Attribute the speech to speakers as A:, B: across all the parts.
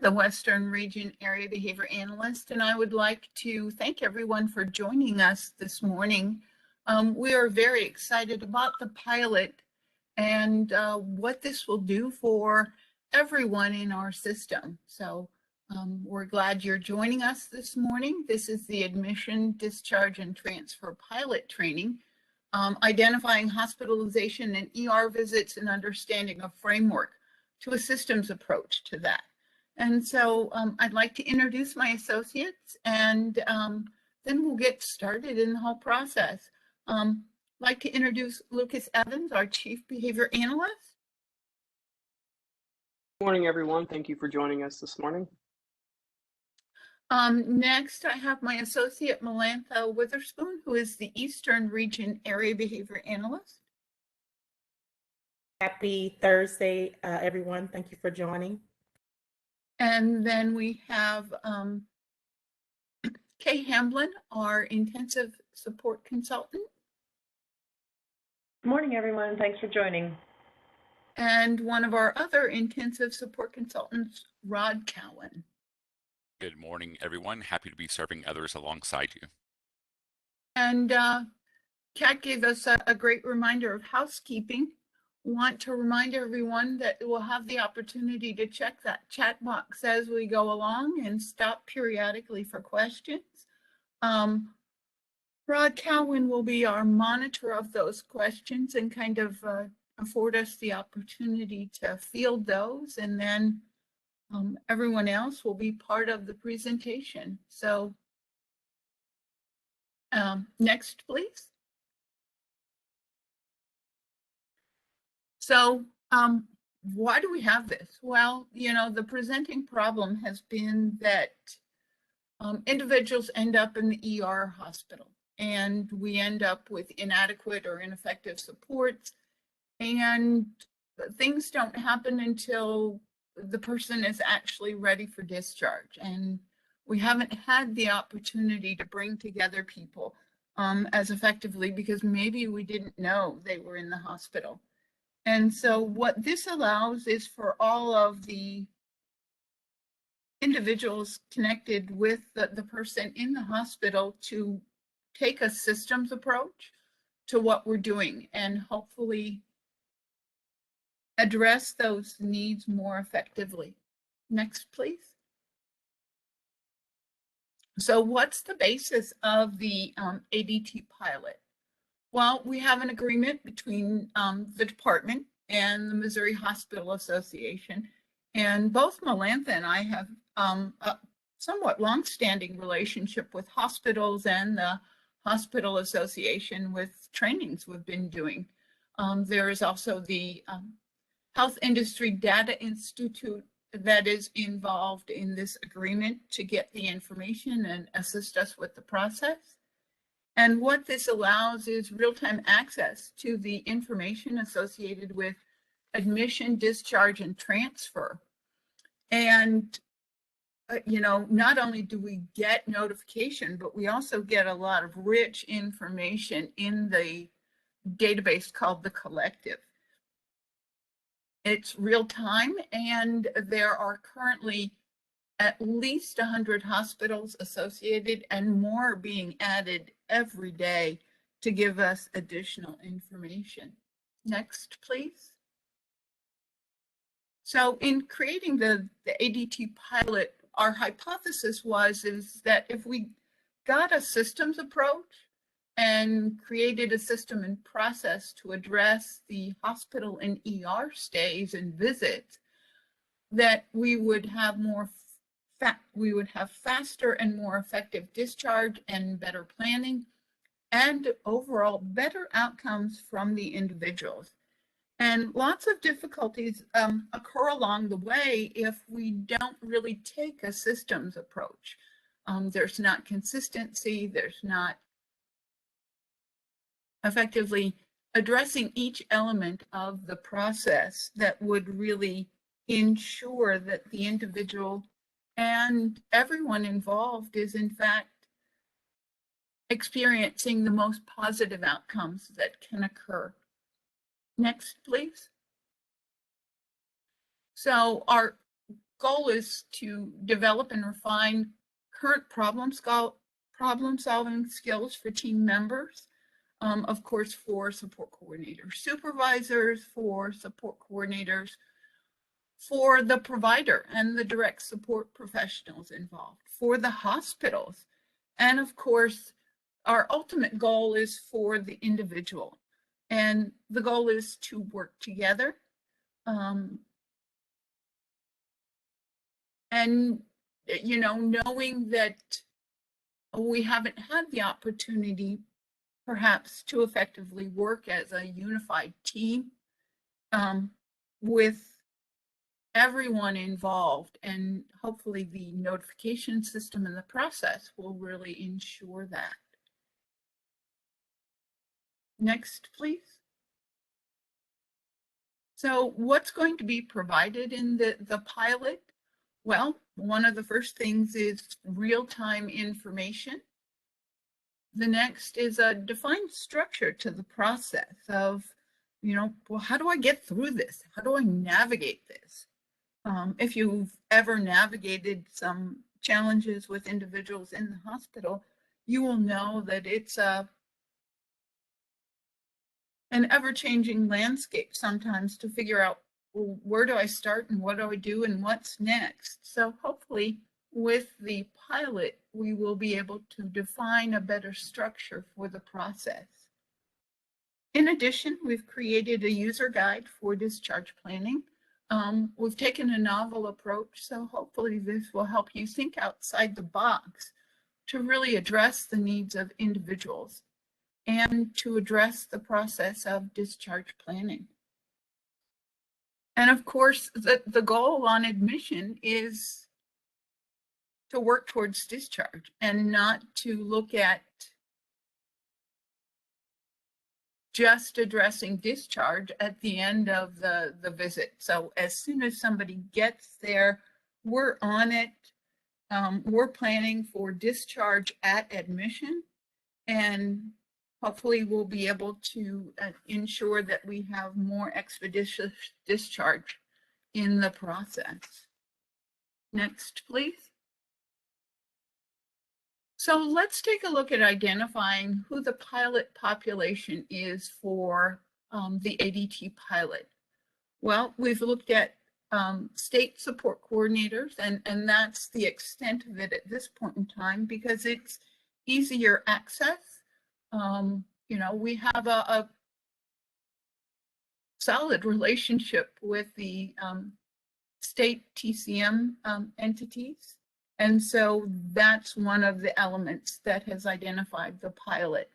A: the Western Region Area Behavior Analyst, and I would like to thank everyone for joining us this morning. We are very excited about the pilot and what this will do for everyone in our system. So we're glad you're joining us this morning. This is the Admission, Discharge, and Transfer Pilot Training, identifying hospitalization and ER visits and understanding a framework to a systems approach to that. And so I'd like to introduce my associates, and then we'll get started in the whole process. I'd like to introduce Lucas Evans, our Chief Behavior Analyst.
B: Good morning, everyone. Thank you for joining us this morning.
A: Next, I have my associate, Melantha Witherspoon, who is the Eastern Region Area Behavior Analyst.
C: Happy Thursday, everyone. Thank you for joining.
A: And then we have Kay Hamblin, our Intensive Support Consultant.
D: Good morning, everyone. Thanks for joining.
A: And one of our other Intensive Support Consultants, Rod Cowan.
E: Good morning, everyone. Happy to be serving others alongside you.
A: And Kat gave us a great reminder of housekeeping. Want to remind everyone that we'll have the opportunity to check that chat box as we go along and stop periodically for questions. Rod Cowan will be our monitor of those questions and kind of afford us the opportunity to field those, and then everyone else will be part of the presentation. So next, please. So why do we have this? Well, you know, the presenting problem has been that individuals end up in the ER hospital, and we end up with inadequate or ineffective supports, and things don't happen until the person is actually ready for discharge. And we haven't had the opportunity to bring together people as effectively because maybe we didn't know they were in the hospital. And so what this allows is for all of the individuals connected with the person in the hospital to take a systems approach to what we're doing and hopefully address those needs more effectively. Next, please. So what's the basis of the ADT pilot? Well, we have an agreement between the department and the Missouri Hospital Association, and both Melantha and I have a somewhat long-standing relationship with hospitals and the Hospital Association with trainings we've been doing. There is also the Health Industry Data Institute that is involved in this agreement to get the information and assist us with the process. And what this allows is real-time access to the information associated with admission, discharge, and transfer. And, you know, not only do we get notification, but we also get a lot of rich information in the database called the Collective. It's real time, and there are currently at least 100 hospitals associated and more being added every day to give us additional information. Next, please. So in creating the ADT pilot, our hypothesis is that if we got a systems approach and created a system and process to address the hospital and ER stays and visits, that we would have faster and more effective discharge and better planning and overall better outcomes from the individuals. And lots of difficulties occur along the way if we don't really take a systems approach. There's not consistency, there's not effectively addressing each element of the process that would really ensure that the individual and everyone involved is in fact experiencing the most positive outcomes that can occur. Next, please. So our goal is to develop and refine current problem-solving skills for team members, of course, for support coordinators, supervisors, for support coordinators, for the provider and the direct support professionals involved, for the hospitals, and of course, our ultimate goal is for the individual. And the goal is to work together. And, knowing that we haven't had the opportunity perhaps to effectively work as a unified team with everyone involved, and hopefully the notification system and the process will really ensure that. Next, please. So what's going to be provided in the pilot? Well, one of the first things is real-time information. The next is a defined structure to the process of, well, how do I get through this? How do I navigate this? If you've ever navigated some challenges with individuals in the hospital, you will know that it's an ever-changing landscape sometimes to figure out, well, where do I start and what do I do and what's next? So hopefully with the pilot, we will be able to define a better structure for the process. In addition, we've created a user guide for discharge planning. We've taken a novel approach, so hopefully this will help you think outside the box to really address the needs of individuals and to address the process of discharge planning. And of course, the goal on admission is to work towards discharge and not to look at just addressing discharge at the end of the visit. So as soon as somebody gets there, we're on it. We're planning for discharge at admission, and hopefully we'll be able to ensure that we have more expeditious discharge in the process. Next, please. So let's take a look at identifying who the pilot population is for the ADT pilot. Well, we've looked at state support coordinators, and that's the extent of it at this point in time because it's easier access. We have a solid relationship with the state TCM entities. And so that's one of the elements that has identified the pilot.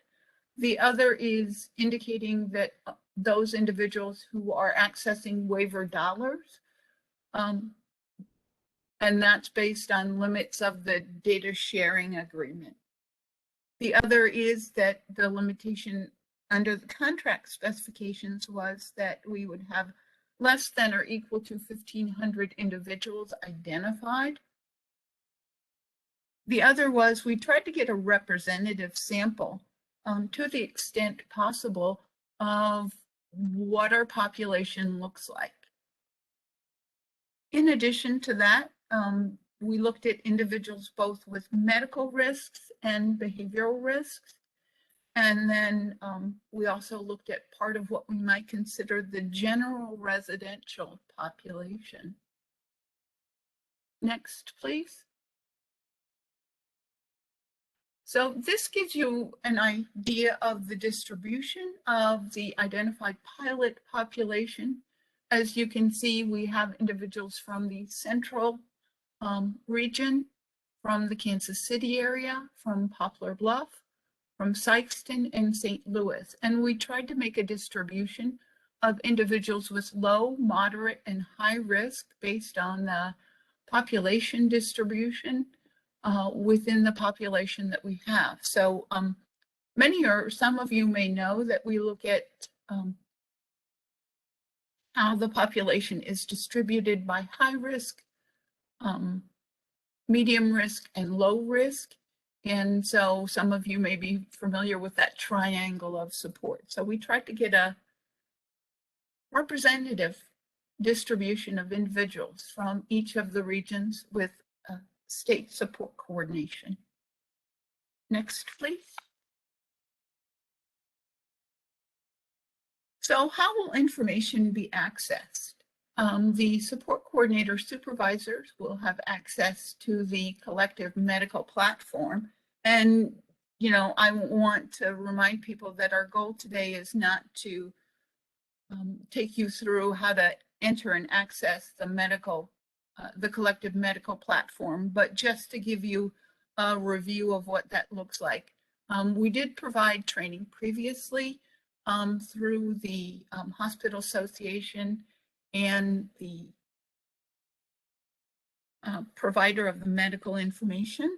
A: The other is indicating that those individuals who are accessing waiver dollars, and that's based on limits of the data sharing agreement. The other is that the limitation under the contract specifications was that we would have less than or equal to 1,500 individuals identified. The other was we tried to get a representative sample to the extent possible of what our population looks like. In addition to that, we looked at individuals both with medical risks and behavioral risks. And then we also looked at part of what we might consider the general residential population. Next, please. So this gives you an idea of the distribution of the identified pilot population. As you can see, we have individuals from the central region, from the Kansas City area, from Poplar Bluff, from Sikeston and St. Louis. And we tried to make a distribution of individuals with low, moderate, and high risk based on the population distribution within the population that we have. So many or some of you may know that we look at how the population is distributed by high risk, medium risk, and low risk. And so some of you may be familiar with that triangle of support. So we tried to get a representative distribution of individuals from each of the regions with state support coordination. Next, please. So how will information be accessed? The support coordinator supervisors will have access to the collective medical platform. And, you know, I want to remind people that our goal today is not to take you through how to enter and access the collective medical platform, but just to give you a review of what that looks like. We did provide training previously through the Hospital Association and the provider of the medical information.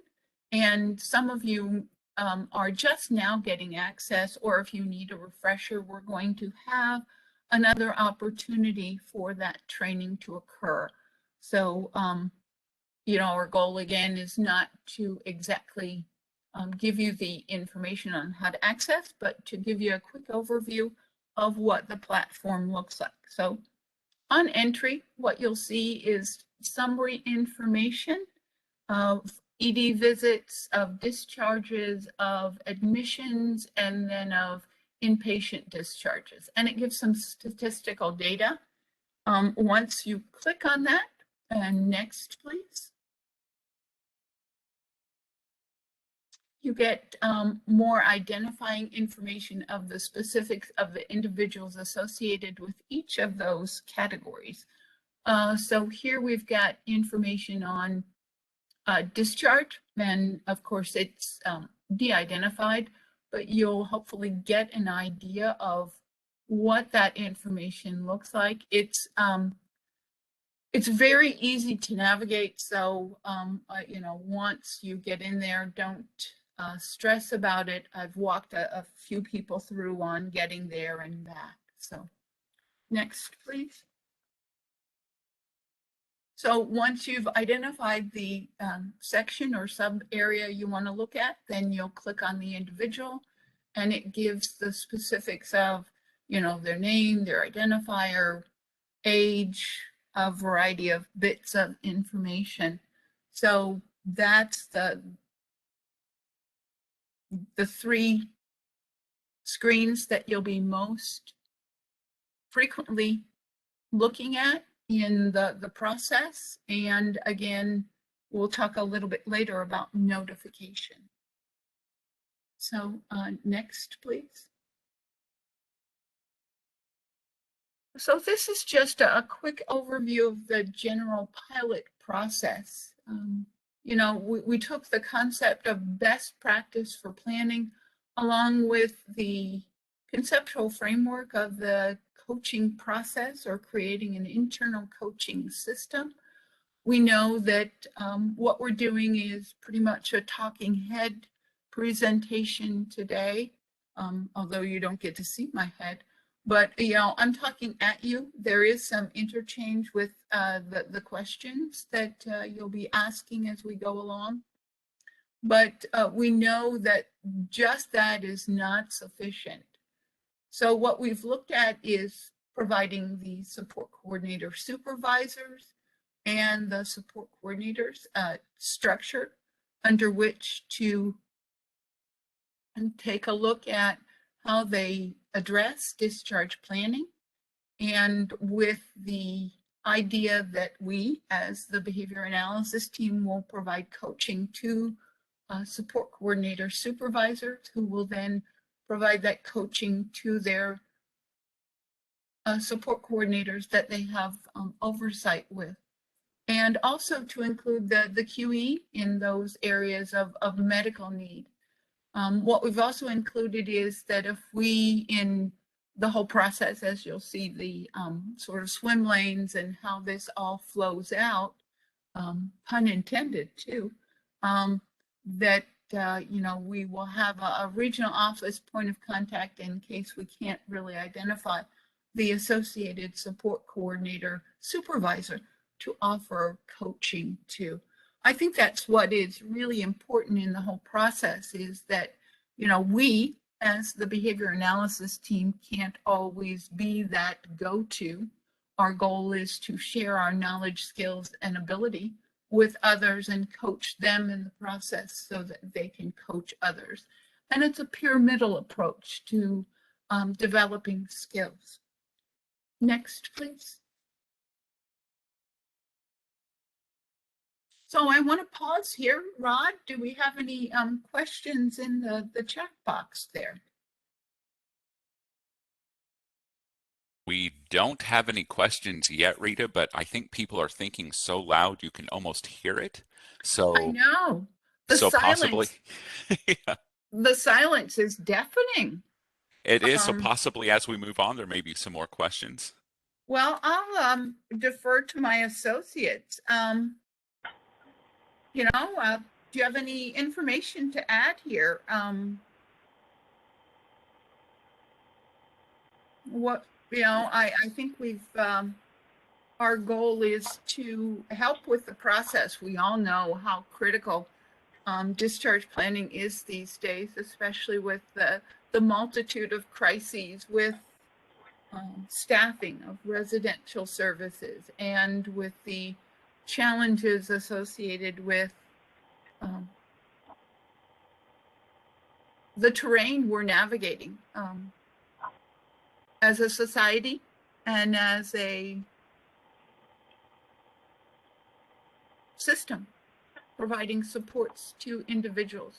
A: And some of you are just now getting access, or if you need a refresher, we're going to have another opportunity for that training to occur. So, you know, our goal again is not to exactly give you the information on how to access, but to give you a quick overview of what the platform looks like. So on entry, what you'll see is summary information of ED visits, of discharges, of admissions, and then of inpatient discharges. And it gives some statistical data. Once you click on that, and next, please. You get more identifying information of the specifics of the individuals associated with each of those categories. So here we've got information on discharge, and of course it's de-identified, but you'll hopefully get an idea of what that information looks like. It's very easy to navigate, so you know, once you get in there, don't stress about it. I've walked a few people through on getting there and back. So next, please. So once you've identified the section or sub area you want to look at, then you'll click on the individual, and it gives the specifics of, you know, their name, their identifier, age, a variety of bits of information. So that's the three screens that you'll be most frequently looking at in the process. And again, we'll talk a little bit later about notification. So next, please. So this is just a quick overview of the general pilot process. You know, we took the concept of best practice for planning along with the conceptual framework of the coaching process, or creating an internal coaching system. We know that what we're doing is pretty much a talking head presentation today, although you don't get to see my head. But, you know, I'm talking at you. There is some interchange with the questions that you'll be asking as we go along. But we know that just that is not sufficient. So what we've looked at is providing the support coordinator supervisors and the support coordinators structure under which to take a look at how they address discharge planning, and with the idea that we, as the behavior analysis team, will provide coaching to support coordinator supervisors, who will then provide that coaching to their support coordinators that they have oversight with. And also to include the QE in those areas of medical need. What we've also included is that if we, in the whole process, as you'll see, the sort of swim lanes and how this all flows out, pun intended too, that you know, we will have a regional office point of contact in case we can't really identify the associated support coordinator supervisor to offer coaching to. I think that's what is really important in the whole process, is that, you know, we as the behavior analysis team can't always be that go-to, our goal is to share our knowledge, skills, and ability with others and coach them in the process so that they can coach others. And it's a pyramidal approach to developing skills. Next, please. So I want to pause here. Rod, do we have any questions in the chat box there?
E: We don't have any questions yet, Rita, but I think people are thinking so loud you can almost hear it.
A: I
E: So,
A: know. The
E: so possibly,
A: silence,
E: yeah,
A: the silence is deafening.
E: it is. So
A: Um,
E: possibly as we move on, there may be some more questions.
A: Well, I'll defer to my associates. Do you have any information to add here? I think our goal is to help with the process. We all know how critical discharge planning is these days, especially with the multitude of crises with staffing of residential services and with the challenges associated with the terrain we're navigating as a society and as a system providing supports to individuals.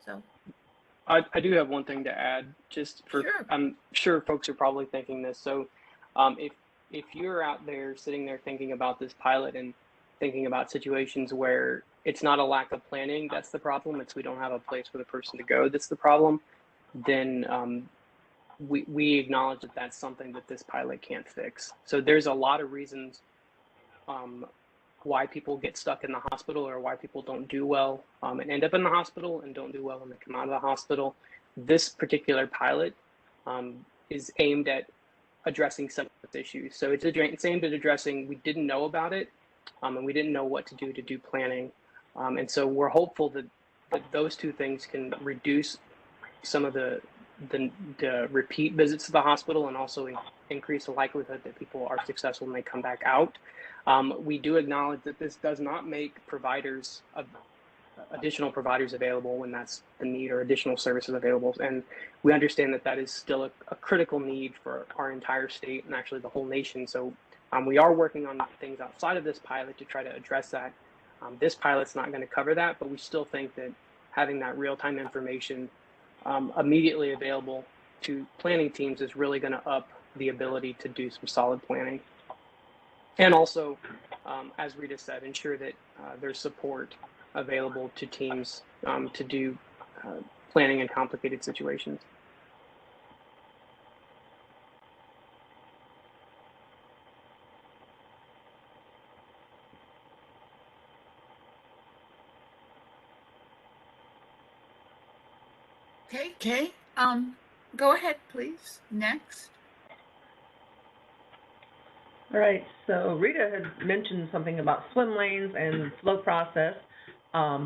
A: So
B: I do have one thing to add, just for,
A: Sure.
B: I'm sure folks are probably thinking this. So if you're out there sitting there thinking about this pilot and thinking about situations where it's not a lack of planning that's the problem, it's we don't have a place for the person to go that's the problem, then we acknowledge that that's something that this pilot can't fix. So there's a lot of reasons why people get stuck in the hospital or why people don't do well and end up in the hospital and don't do well when they come out of the hospital. This particular pilot is aimed at addressing some of those issues. So it's aimed at addressing, we didn't know about it and we didn't know what to do planning. And so we're hopeful that those two things can reduce some of the repeat visits to the hospital and also increase the likelihood that people are successful when they come back out. We do acknowledge that this does not make additional providers available when that's the need, or additional services available. And we understand that that is still a critical need for our entire state and actually the whole nation. So we are working on things outside of this pilot to try to address that. This pilot's not going to cover that, but we still think that having that real-time information immediately available to planning teams is really going to up the ability to do some solid planning. And also, as Rita said, ensure that there's support available to teams to do planning in complicated situations.
A: Okay. Go ahead, please. Next.
D: All right, so Rita had mentioned something about swim lanes and flow process.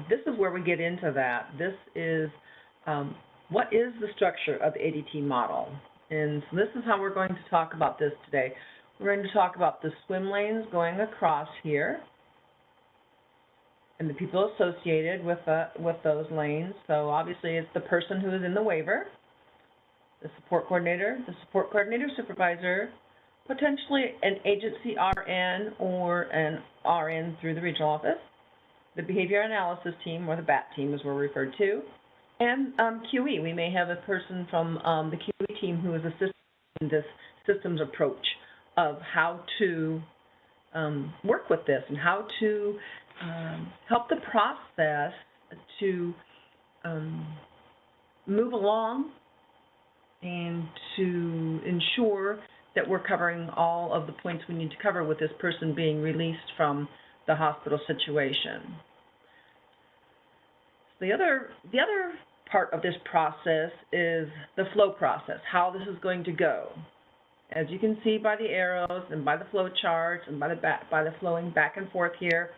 D: This is where we get into that. This is, what is the structure of the ADT model? And so this is how we're going to talk about this today. We're going to talk about the swim lanes going across here and the people associated with those lanes. So obviously it's the person who is in the waiver, the support coordinator supervisor, potentially an agency RN or an RN through the regional office, the behavior analysis team, or the BAT team as we're referred to, and QE. We may have a person from the QE team who is assisting in this systems approach of how to work with this and how to help the process to move along and to ensure that we're covering all of the points we need to cover with this person being released from the hospital situation. The other part of this process is the flow process, how this is going to go. As you can see by the arrows and by the flow charts and by the flowing back and forth here,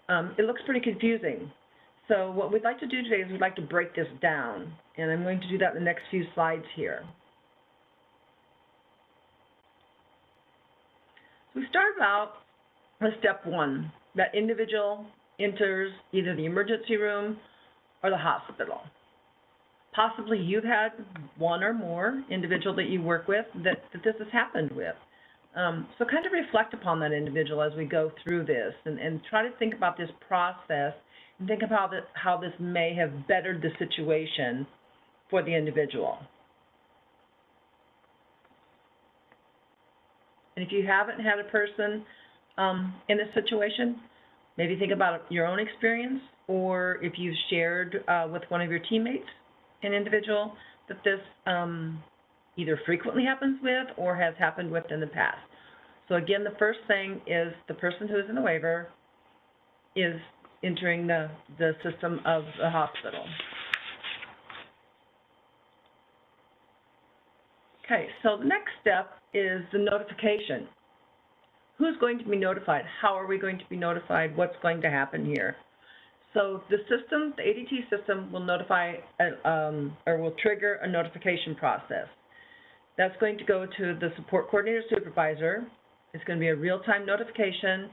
D: it looks pretty confusing. So what we'd like to do today is we'd like to break this down, and I'm going to do that in the next few slides here. We started out with step one. That individual enters either the emergency room or the hospital. Possibly you've had one or more individual that you work with that this has happened with. So kind of reflect upon that individual as we go through this and try to think about this process and think about how this may have bettered the situation for the individual. And if you haven't had a person in this situation, maybe think about your own experience, or if you've shared with one of your teammates an individual that this either frequently happens with or has happened with in the past. So again, the first thing is the person who is in the waiver is entering the system of the hospital. Okay, so the next step is the notification. Who's going to be notified? How are we going to be notified? What's going to happen here? So the system, the ADT system, will notify or will trigger a notification process. That's going to go to the support coordinator supervisor. It's going to be a real-time notification.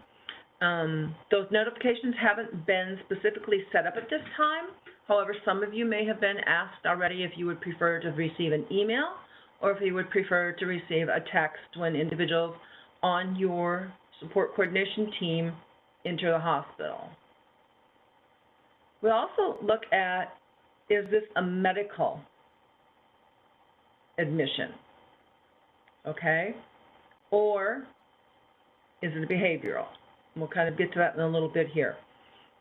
D: Those notifications haven't been specifically set up at this time. However, some of you may have been asked already if you would prefer to receive an email or if you would prefer to receive a text when individuals on your support coordination team enter the hospital. We also look at, is this a medical admission, okay? Or is it a behavioral? We'll kind of get to that in a little bit here.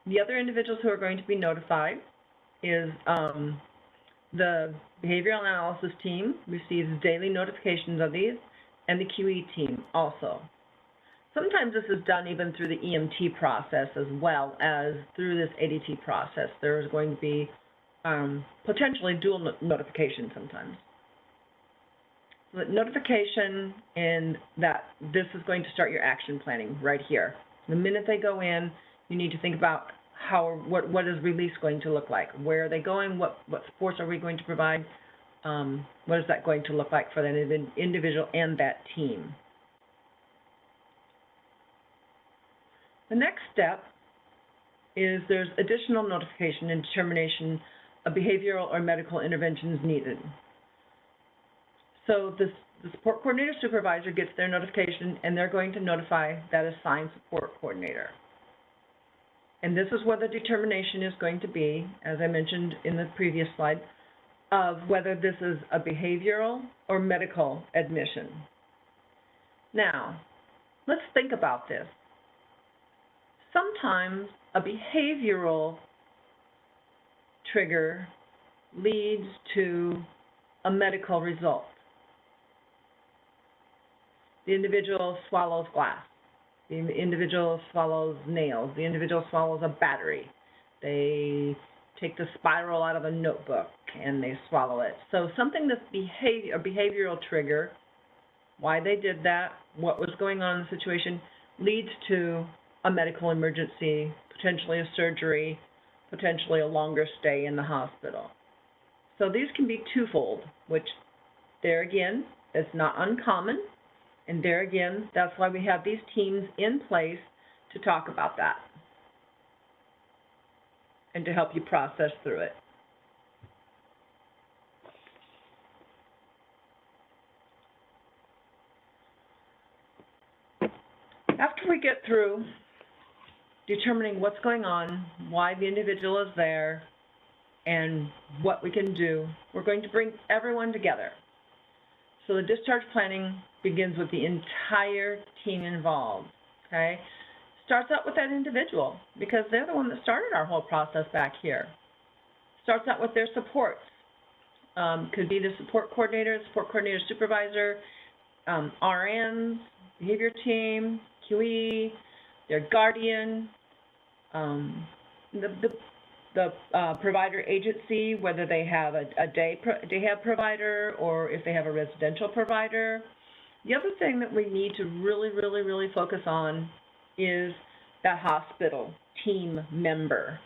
D: The other individuals who are going to be notified is the behavioral analysis team receives daily notifications of these, and the QE team also. Sometimes this is done even through the EMT process as well as through this ADT process. There is going to be potentially dual notification sometimes. So the notification and that this is going to start your action planning right here. The minute they go in, you need to think about what is release going to look like? Where are they going? What supports are we going to provide? What is that going to look like for that individual and that team? The next step is there's additional notification and determination of behavioral or medical interventions needed. So the support coordinator supervisor gets their notification and they're going to notify that assigned support coordinator. And this is where the determination is going to be, as I mentioned in the previous slide, of whether this is a behavioral or medical admission. Now, let's think about this. Sometimes a behavioral trigger leads to a medical result. The individual swallows glass. The individual swallows nails. The individual swallows a battery. They take the spiral out of a notebook and they swallow it. So something that's a behavioral trigger, why they did that, what was going on in the situation, leads to a medical emergency, potentially a surgery, potentially a longer stay in the hospital. So these can be twofold, which there again, is not uncommon. And there again, that's why we have these teams in place to talk about that and to help you process through it. After we get through determining what's going on, why the individual is there, and what we can do, we're going to bring everyone together. So the discharge planning begins with the entire team involved, okay? Starts out with that individual because they're the one that started our whole process back here. Starts out with their supports. Could be the support coordinator supervisor, RNs, behavior team, QE, their guardian, the provider agency, whether they have a day provider or if they have a residential provider. The other thing that we need to really focus on is that hospital team member,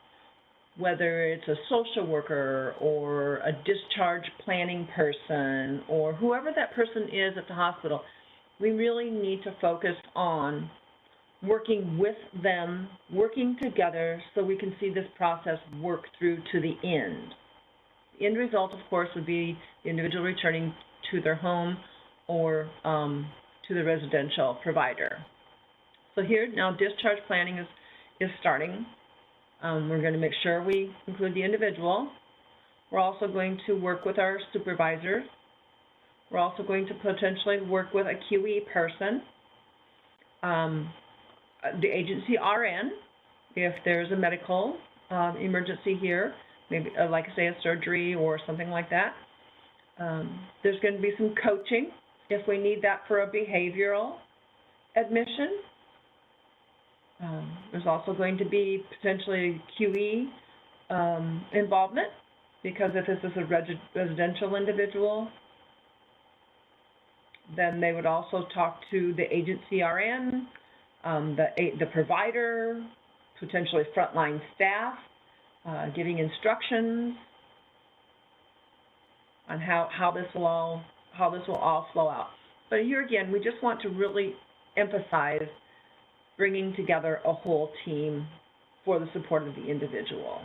D: whether it's a social worker or a discharge planning person or whoever that person is at the hospital. we really need to focus on working with them, working together so we can see this process work through to the end. The end result, of course, would be the individual returning to their home or to the residential provider. So here now discharge planning is starting. We're going to make sure we include the individual. We're also going to work with our supervisors. We're also going to potentially work with a QE person, the agency RN, if there's a medical emergency here, maybe like I say a surgery or something like that. There's going to be some coaching if we need that for a behavioral admission. There's also going to be potentially QE involvement, because if this is a residential individual, then they would also talk to the agency RN, the provider, potentially frontline staff, giving instructions on how this will all flow out. But here again, we just want to really emphasize bringing together a whole team for the support of the individual.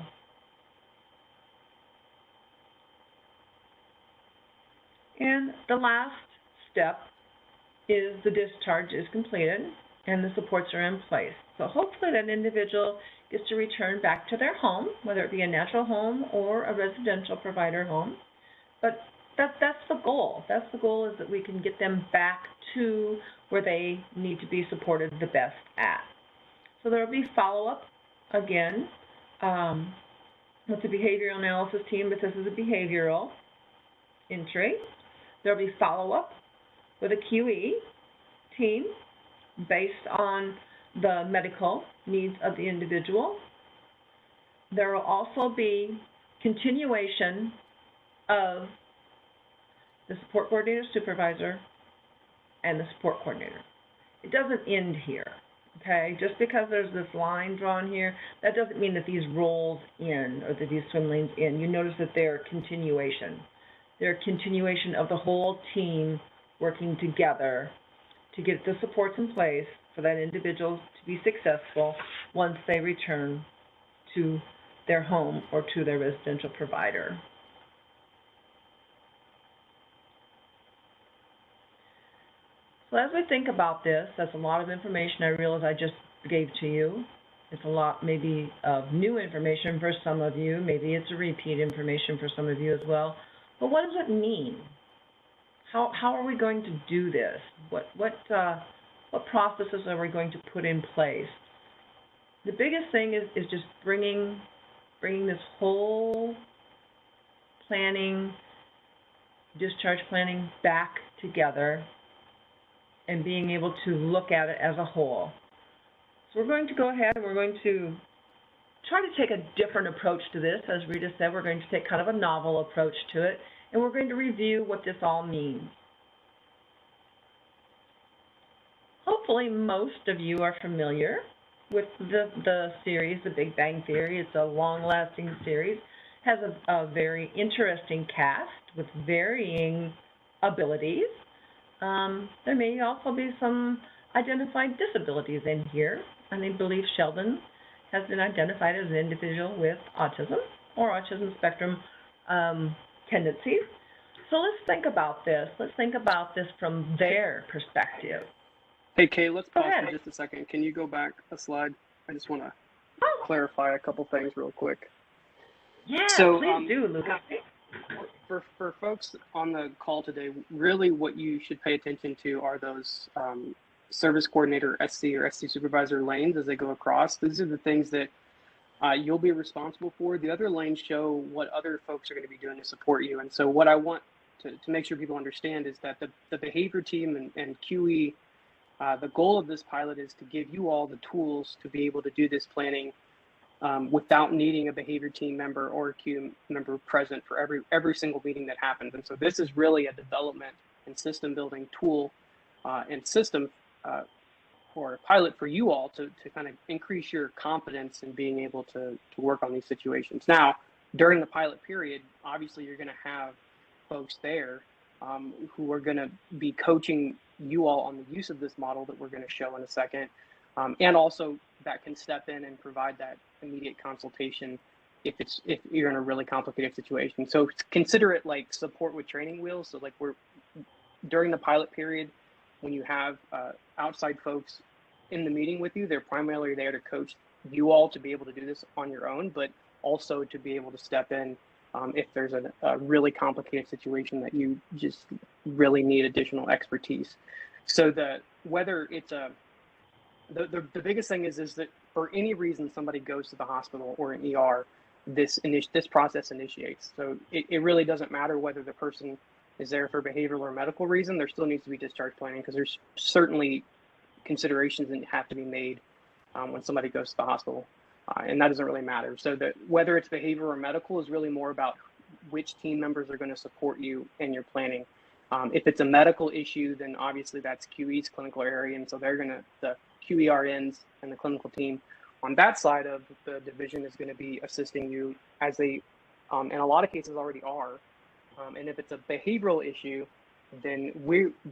D: And the last step is the discharge is completed and the supports are in place. So hopefully that individual gets to return back to their home, whether it be a natural home or a residential provider home. But that's the goal. That's the goal, is that we can get them back to where they need to be supported the best at. So there will be follow-up again with the behavioral analysis team, if this is a behavioral entry. There will be follow-up with a QE team based on the medical needs of the individual. There will also be continuation of the support coordinator, supervisor, and the support coordinator. It doesn't end here, okay? Just because there's this line drawn here, that doesn't mean that these roles end or that these swim lanes end. You notice that they're continuation. They're a continuation of the whole team working together to get the supports in place for that individual to be successful once they return to their home or to their residential provider. So as we think about this, that's a lot of information I realize I just gave to you. It's a lot maybe of new information for some of you. Maybe it's a repeat information for some of you as well. But what does it mean? How are we going to do this? What processes are we going to put in place? The biggest thing is just bringing this whole planning, discharge planning back together and being able to look at it as a whole. So we're going to go ahead and we're going to try to take a different approach to this. As Rita said, we're going to take kind of a novel approach to it, and we're going to review what this all means. Hopefully most of you are familiar with the series, The Big Bang Theory. It's a long-lasting series, has a very interesting cast with varying abilities. There may also be some identified disabilities in here, and I believe Sheldon has been identified as an individual with autism or autism spectrum tendencies. So let's think about this. Let's think about this from their perspective.
B: Hey, Kay, let's pause
D: ahead.
B: for just a second. Can you go back a slide? I just want to clarify a couple things real quick.
D: Yeah,
B: So,
D: please do, Lucas.
B: For folks on the call today, really what you should pay attention to are those service coordinator SC or SC supervisor lanes as they go across. These are the things that you'll be responsible for. The other lanes show what other folks are going to be doing to support you. And so what I want to make sure people understand is that the behavior team and QE, the goal of this pilot is to give you all the tools to be able to do this planning without needing a behavior team member or a QE member present for every single meeting that happens. And so this is really a development and system building tool and system or a pilot for you all to kind of increase your confidence in being able to work on these situations. Now, during the pilot period, obviously you're going to have folks there who are going to be coaching you all on the use of this model that we're going to show in a second, and also that can step in and provide that immediate consultation if you're in a really complicated situation. So consider it like support with training wheels. So like during the pilot period, when you have outside folks in the meeting with you, they're primarily there to coach you all to be able to do this on your own, but also to be able to step in if there's a really complicated situation that you just really need additional expertise. So whether it's the biggest thing is that for any reason somebody goes to the hospital or an ER, this process initiates. So it really doesn't matter whether the person is there for behavioral or medical reason. There still needs to be discharge planning because there's certainly considerations that have to be made when somebody goes to the hospital, and that doesn't really matter. So that whether it's behavioral or medical is really more about which team members are going to support you in your planning. If it's a medical issue, then obviously that's QE's clinical area, and so the QERNs and the clinical team on that side of the division is going to be assisting you as they, in a lot of cases, already are. And if it's a behavioral issue, then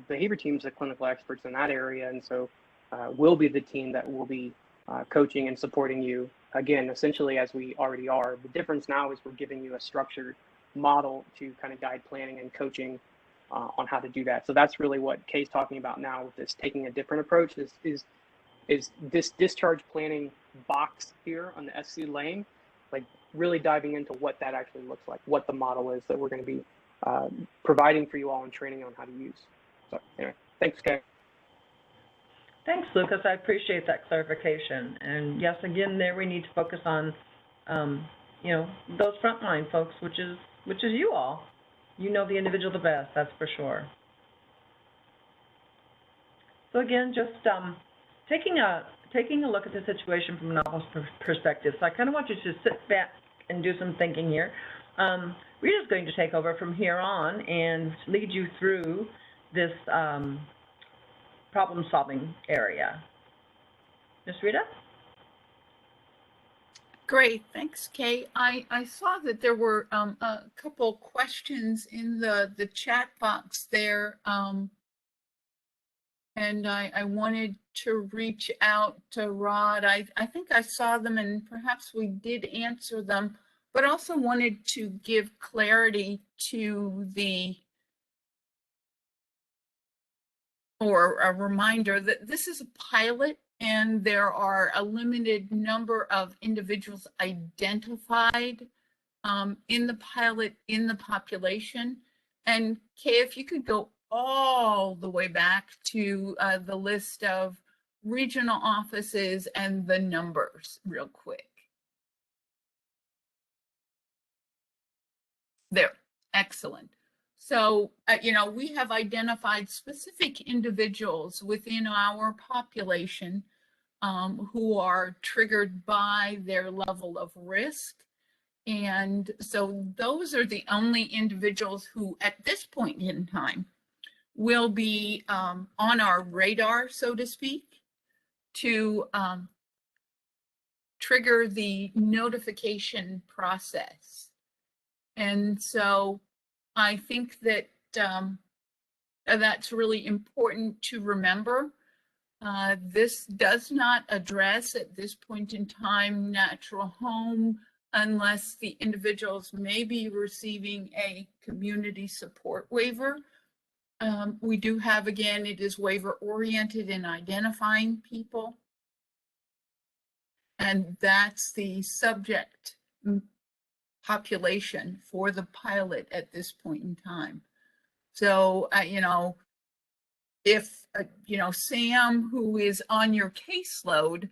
B: behavior teams are clinical experts in that area, and so we'll be the team that will be coaching and supporting you, again, essentially as we already are. The difference now is we're giving you a structured model to kind of guide planning and coaching on how to do that. So that's really what Kay's talking about now with this taking a different approach is this discharge planning box here on the SC lane, like really diving into what that actually looks like, what the model is that we're going to be providing for you all and training on how to use. So anyway, thanks, Kay.
D: Thanks, Lucas. I appreciate that clarification. And yes, again, there we need to focus on, those frontline folks, which is you all. You know the individual the best, that's for sure. So again, just taking a look at the situation from an office perspective. So I kind of want you to sit back and do some thinking here. Rita's going to take over from here on and lead you through this problem-solving area. Ms. Rita?
A: Great, thanks, Kay. I saw that there were a couple questions in the chat box there, and I wanted to reach out to Rod. I think I saw them and perhaps we did answer them, but also wanted to give clarity to or a reminder that this is a pilot and there are a limited number of individuals identified in the pilot in the population. And Kay, if you could go all the way back to the list of regional offices and the numbers real quick. There, excellent. So, we have identified specific individuals within our population who are triggered by their level of risk. And so those are the only individuals who at this point in time will be on our radar, so to speak, to trigger the notification process. And so I think that that's really important to remember. This does not address at this point in time natural home unless the individuals may be receiving a community support waiver. We do have, again, it is waiver oriented in identifying people. And that's the subject population for the pilot at this point in time. So, if, Sam, who is on your caseload,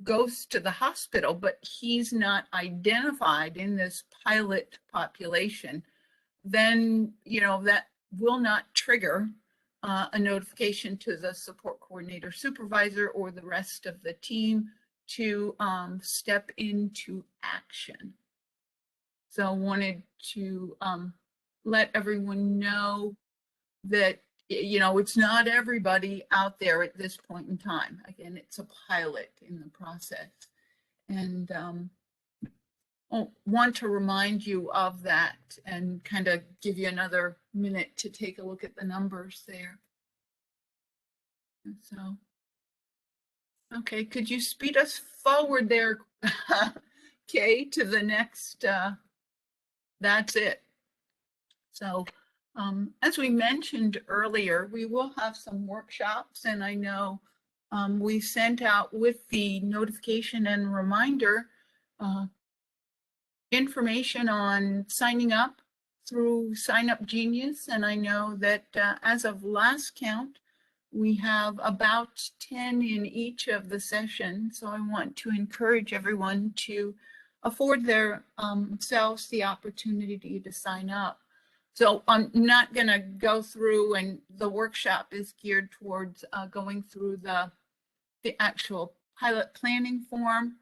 A: goes to the hospital, but he's not identified in this pilot population, then, that will not trigger a notification to the support coordinator supervisor or the rest of the team to step into action. So I wanted to let everyone know that, it's not everybody out there at this point in time. Again, it's a pilot in the process. And I want to remind you of that and kind of give you another minute to take a look at the numbers there. So, okay, could you speed us forward there, Kay, to the next, that's it. So, as we mentioned earlier, we will have some workshops, and I know we sent out with the notification and reminder information on signing up through Sign Up Genius, and I know that as of last count, we have about 10 in each of the sessions. So I want to encourage everyone to afford their selves the opportunity to sign up. So I'm not going to go through, and the workshop is geared towards going through the actual pilot planning form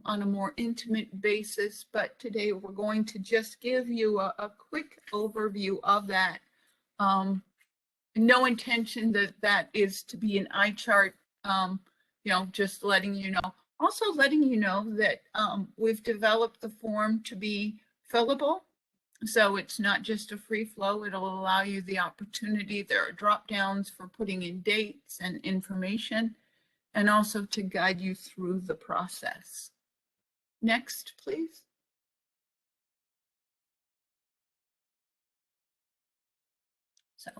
A: on a more intimate basis. But today we're going to just give you a quick overview of that. No intention that that is to be an eye chart, just letting you know. Also letting you know that we've developed the form to be fillable. So it's not just a free flow. It'll allow you the opportunity. There are drop downs for putting in dates and information, and also to guide you through the process. Next, please. So,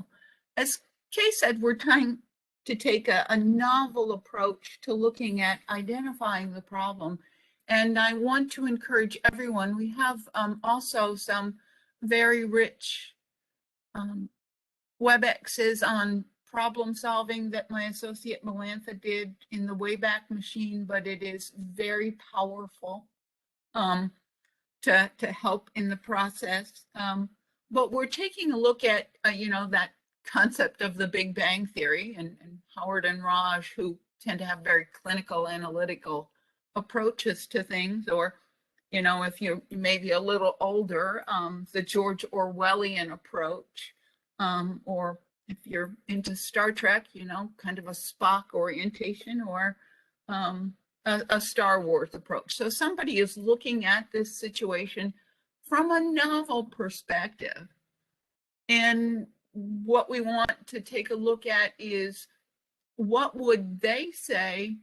A: as Kay said, we're trying to take a novel approach to looking at identifying the problem. And I want to encourage everyone, we have also some very rich WebExes on problem solving that my associate Melantha did in the Wayback Machine, but it is very powerful to help in the process. But we're taking a look at, that concept of the Big Bang Theory, and Howard and Raj, who tend to have very clinical, analytical approaches to things, or, if you're maybe a little older, the George Orwellian approach, or if you're into Star Trek, kind of a Spock orientation, or a Star Wars approach. So somebody is looking at this situation from a novel perspective. And what we want to take a look at is, what would they say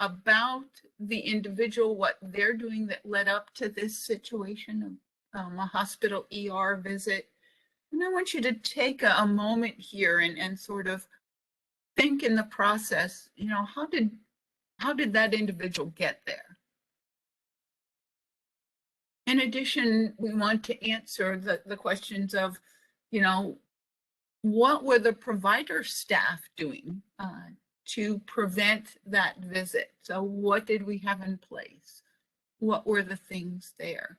A: about the individual, what they're doing that led up to this situation of a hospital ER visit. And I want you to take a moment here and sort of think in the process, how did that individual get there? In addition, we want to answer the questions of, what were the provider staff doing to prevent that visit? So what did we have in place? What were the things there?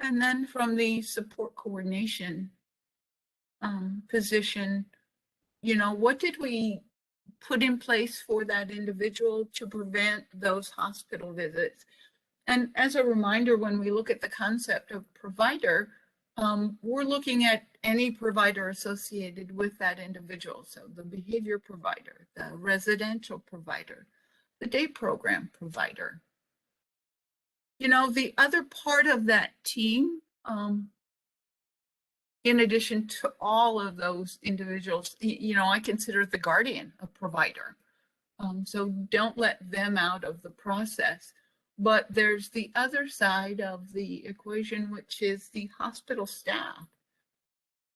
A: And then from the support coordination position, what did we put in place for that individual to prevent those hospital visits? And as a reminder, when we look at the concept of provider, we're looking at any provider associated with that individual. So the behavior provider, the residential provider, the day program provider. The other part of that team, in addition to all of those individuals, I consider the guardian a provider. So don't let them out of the process. But there's the other side of the equation, which is the hospital staff.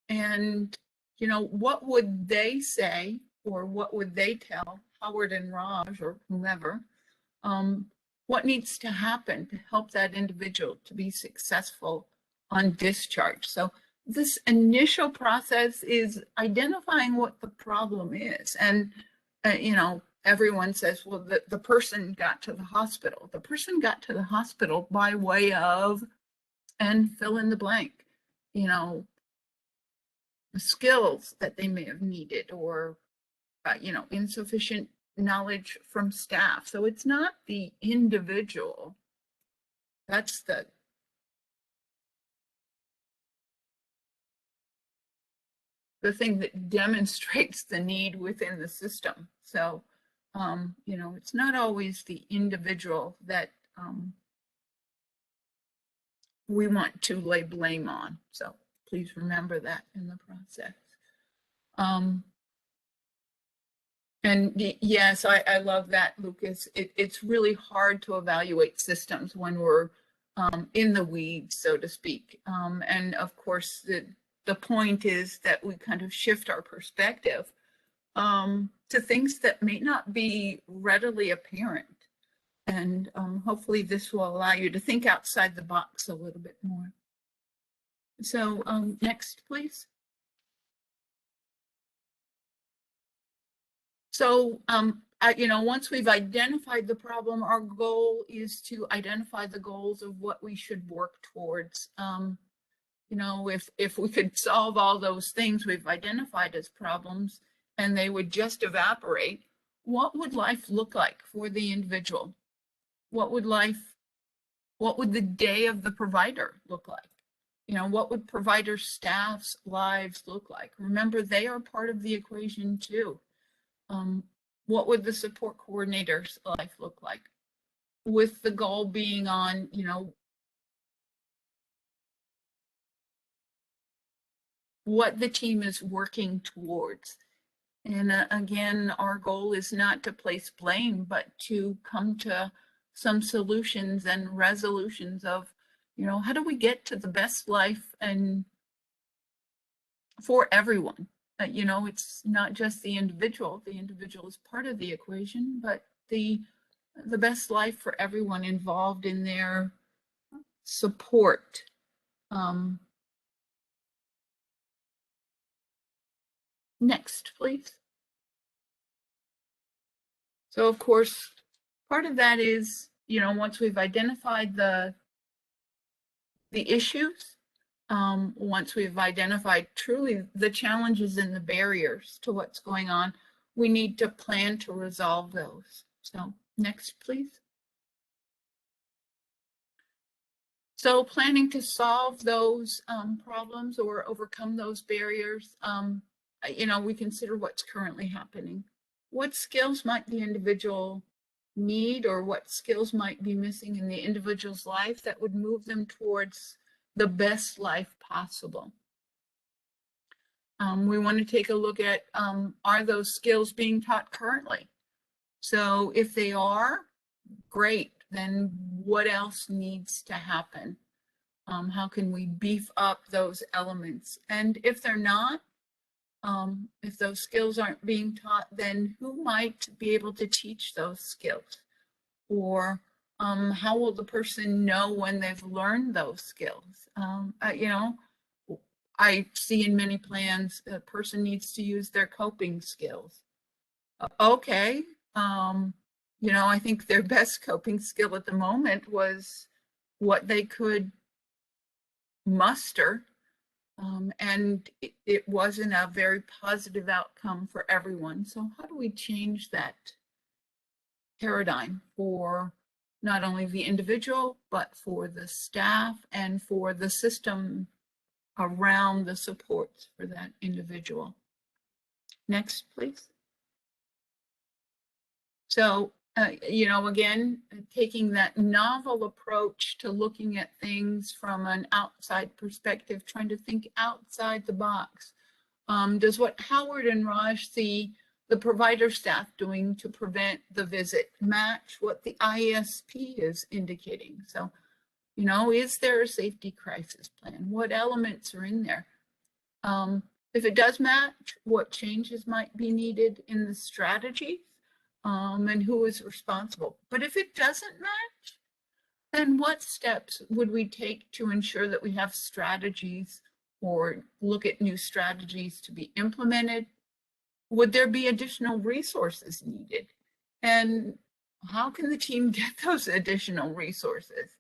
A: And, what would they say, or what would they tell Howard and Raj or whomever, what needs to happen to help that individual to be successful on discharge? So this initial process is identifying what the problem is. And, everyone says, well, the person got to the hospital. The person got to the hospital by way of, and fill in the blank, the skills that they may have needed, or, insufficient knowledge from staff. So it's not the individual. That's the thing that demonstrates the need within the system. So, it's not always the individual that we want to lay blame on. So please remember that in the process. And yes, I love that, Lucas. It's really hard to evaluate systems when we're in the weeds, so to speak. And of course, the point is that we kind of shift our perspective to things that may not be readily apparent. And hopefully this will allow you to think outside the box a little bit more. So next, please. So, once we've identified the problem, our goal is to identify the goals of what we should work towards. If we could solve all those things we've identified as problems and they would just evaporate, what would life look like for the individual? What would the day of the provider look like? What would provider staff's lives look like? Remember, they are part of the equation too. What would the support coordinator's life look like? With the goal being on, what the team is working towards. And again, our goal is not to place blame, but to come to some solutions and resolutions of, how do we get to the best life and for everyone? It's not just the individual. The individual is part of the equation, but the best life for everyone involved in their support. Next, please. So of course, part of that is, once we've identified the issues, once we've identified truly the challenges and the barriers to what's going on, we need to plan to resolve those. So next, please. So planning to solve those problems or overcome those barriers, we consider what's currently happening. What skills might the individual need, or what skills might be missing in the individual's life that would move them towards the best life possible? We want to take a look at, are those skills being taught currently? So if they are, great, then what else needs to happen? How can we beef up those elements? And if they're not, if those skills aren't being taught, then who might be able to teach those skills? Or how will the person know when they've learned those skills? I see in many plans a person needs to use their coping skills. Okay, I think their best coping skill at the moment was what they could muster, and it wasn't a very positive outcome for everyone. So how do we change that paradigm for not only the individual, but for the staff and for the system around the supports for that individual? Next, please. So, again, taking that novel approach to looking at things from an outside perspective, trying to think outside the box. Does what Howard and Raj see the provider staff doing to prevent the visit match what the ISP is indicating? So, is there a safety crisis plan? What elements are in there? If it does match, what changes might be needed in the strategies, and who is responsible? But if it doesn't match, then what steps would we take to ensure that we have strategies or look at new strategies to be implemented? Would there be additional resources needed? And how can the team get those additional resources?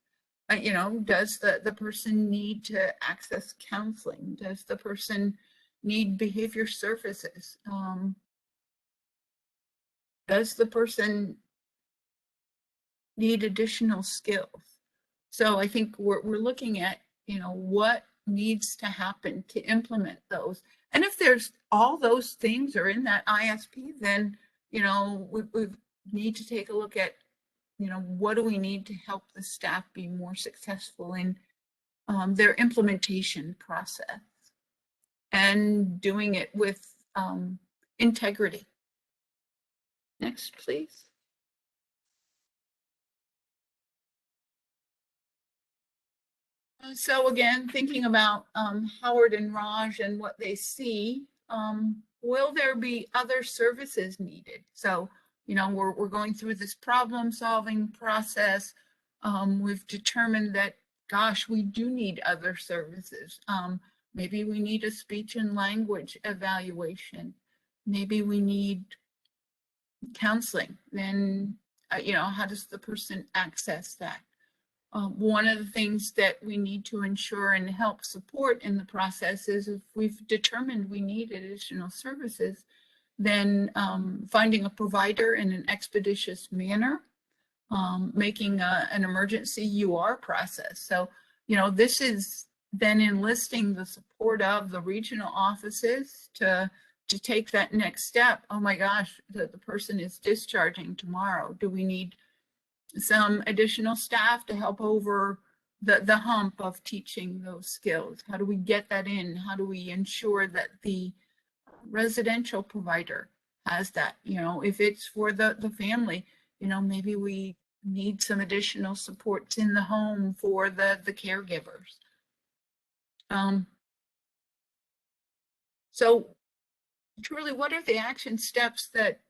A: Does the person need to access counseling? Does the person need behavior services? Does the person need additional skills? So I think we're looking at, what needs to happen to implement those. And if there's all those things are in that ISP, then, we need to take a look at, what do we need to help the staff be more successful in their implementation process and doing it with integrity. Next, please. So again, thinking about Howard and Raj and what they see, will there be other services needed? So, you know, we're going through this problem-solving process. We've determined that, gosh, we do need other services. Maybe we need a speech and language evaluation. Maybe we need counseling. Then, you know, how does the person access that? One of the things that we need to ensure and help support in the process is if we've determined we need additional services, then finding a provider in an expeditious manner, making an emergency UR process. So, you know, this is then enlisting the support of the regional offices to take that next step. Oh my gosh, the person is discharging tomorrow. Do we need some additional staff to help over the hump of teaching those skills? How do we get that in? How do we ensure that the residential provider has that? You know, if it's for the family, you know, maybe we need some additional supports in the home for the caregivers. So truly, what are the action steps that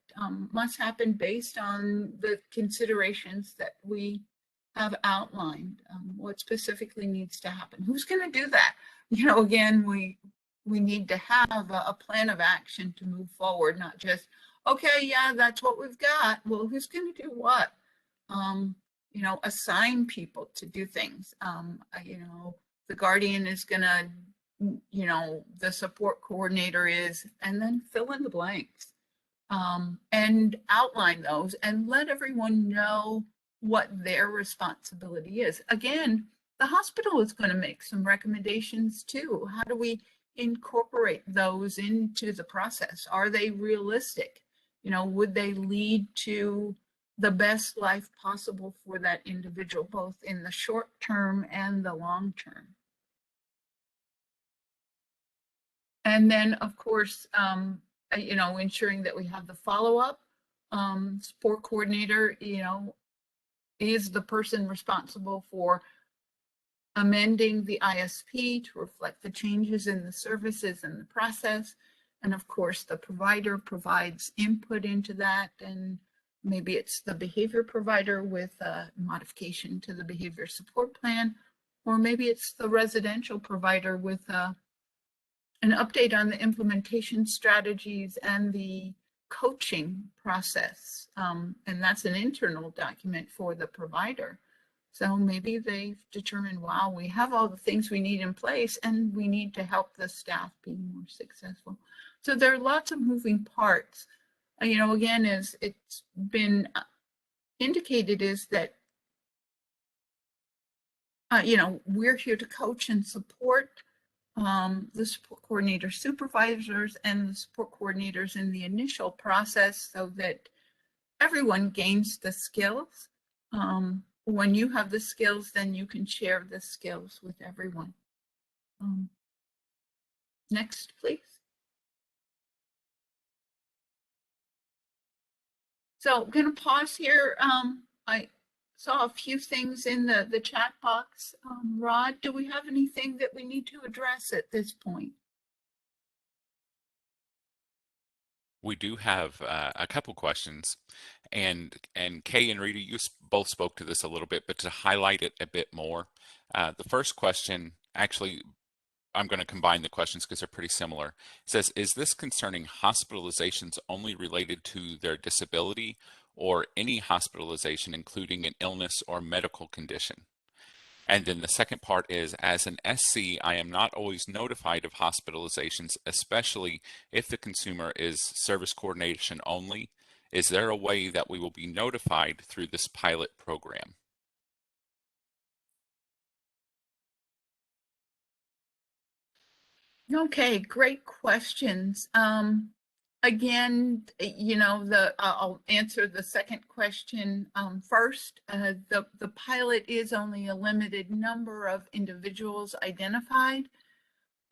A: must happen based on the considerations that we have outlined? What specifically needs to happen? Who's going to do that? You know, again, we need to have a plan of action to move forward, not just, okay, yeah, that's what we've got. Well, who's going to do what? You know, assign people to do things. You know, the guardian is going to, you know, the support coordinator is, and then fill in the blanks. And outline those and let everyone know what their responsibility is. Again, the hospital is going to make some recommendations too. How do we incorporate those into the process? Are they realistic? You know, would they lead to the best life possible for that individual, both in the short term and the long term? And then, of course, you know, ensuring that we have the follow-up. Support coordinator, you know, is the person responsible for amending the ISP to reflect the changes in the services and the process. And of course, the provider provides input into that. And maybe it's the behavior provider with a modification to the behavior support plan, or maybe it's the residential provider with an update on the implementation strategies and the coaching process. And that's an internal document for the provider. So maybe they've determined, wow, we have all the things we need in place and we need to help the staff be more successful. So there are lots of moving parts. You know, again, as it's been indicated, is that, you know, we're here to coach and support the support coordinator supervisors and the support coordinators in the initial process so that everyone gains the skills. When you have the skills, then you can share the skills with everyone. Next, please. So I'm going to pause here. I saw a few things in the chat box. Rod, do we have anything that we need to address at this point?
E: We do have a couple questions, and Kay and Rita, you both spoke to this a little bit, but to highlight it a bit more, the first question, actually, I'm going to combine the questions because they're pretty similar. It says, is this concerning hospitalizations only related to their disability or any hospitalization, including an illness or medical condition? And then the second part is, as an SC, I am not always notified of hospitalizations, especially if the consumer is service coordination only. Is there a way that we will be notified through this pilot program?
A: Okay, great questions. Again, you know, I'll answer the second question first. The pilot is only a limited number of individuals identified.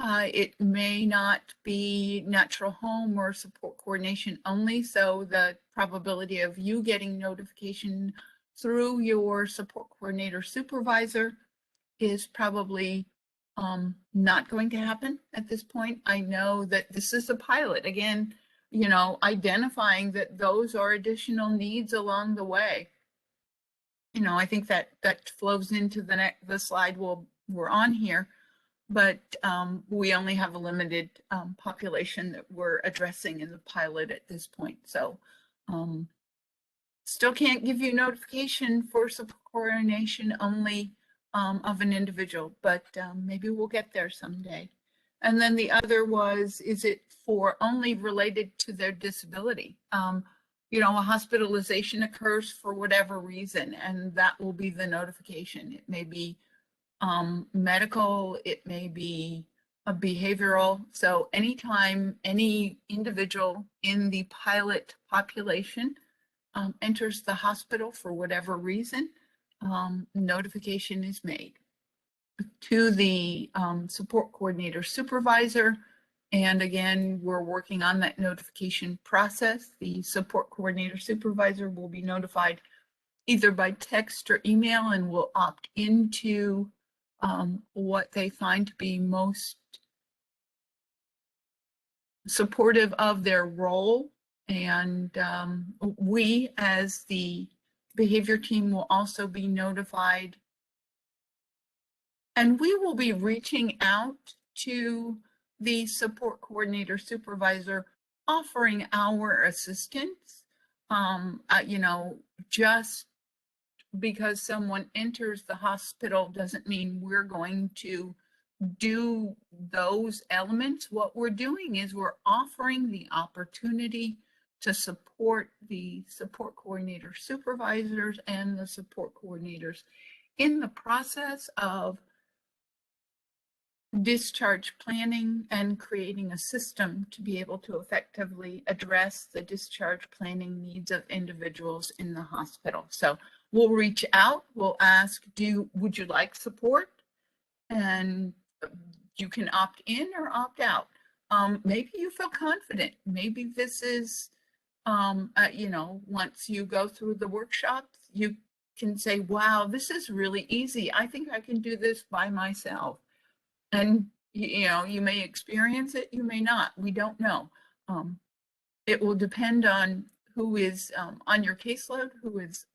A: It may not be natural home or support coordination only, so the probability of you getting notification through your support coordinator supervisor is probably not going to happen at this point. I know that this is a pilot. Again, you know, identifying that those are additional needs along the way. You know, I think that flows into the slide we're on here, but we only have a limited population that we're addressing in the pilot at this point. So still can't give you notification for support coordination only of an individual, but maybe we'll get there someday. And then the other was, is it for only related to their disability? You know, a hospitalization occurs for whatever reason, and that will be the notification. It may be medical, it may be a behavioral. So anytime any individual in the pilot population enters the hospital for whatever reason, notification is made to the support coordinator supervisor. And again, we're working on that notification process. The support coordinator supervisor will be notified either by text or email and will opt into what they find to be most supportive of their role. And we, as the behavior team, will also be notified. And we will be reaching out to the support coordinator supervisor, offering our assistance. You know, just because someone enters the hospital doesn't mean we're going to do those elements. What we're doing is we're offering the opportunity to support the support coordinator supervisors and the support coordinators in the process of discharge planning and creating a system to be able to effectively address the discharge planning needs of individuals in the hospital. So we'll reach out, we'll ask, would you like support? And you can opt in or opt out. Maybe you feel confident. Maybe this is, you know, once you go through the workshops, you can say, wow, this is really easy. I think I can do this by myself. And, you know, you may experience it, you may not. We don't know. It will depend on who is on your caseload, who is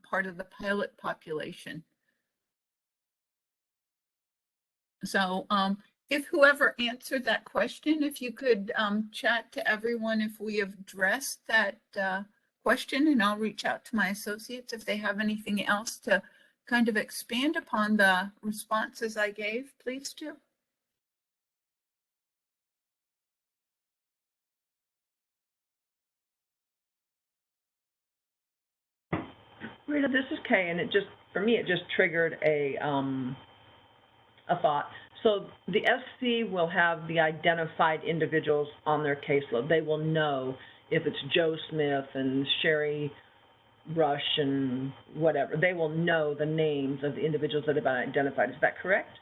A: part of the pilot population. So if whoever answered that question, if you could chat to everyone if we have addressed that question, and I'll reach out to my associates if they have anything else to kind of expand upon the responses I gave, please do.
D: Rita, this is Kay, and for me, it just triggered a thought. So the SC will have the identified individuals on their caseload. They will know if it's Joe Smith and Sherry Rush and whatever. They will know the names of the individuals that have been identified. Is that correct?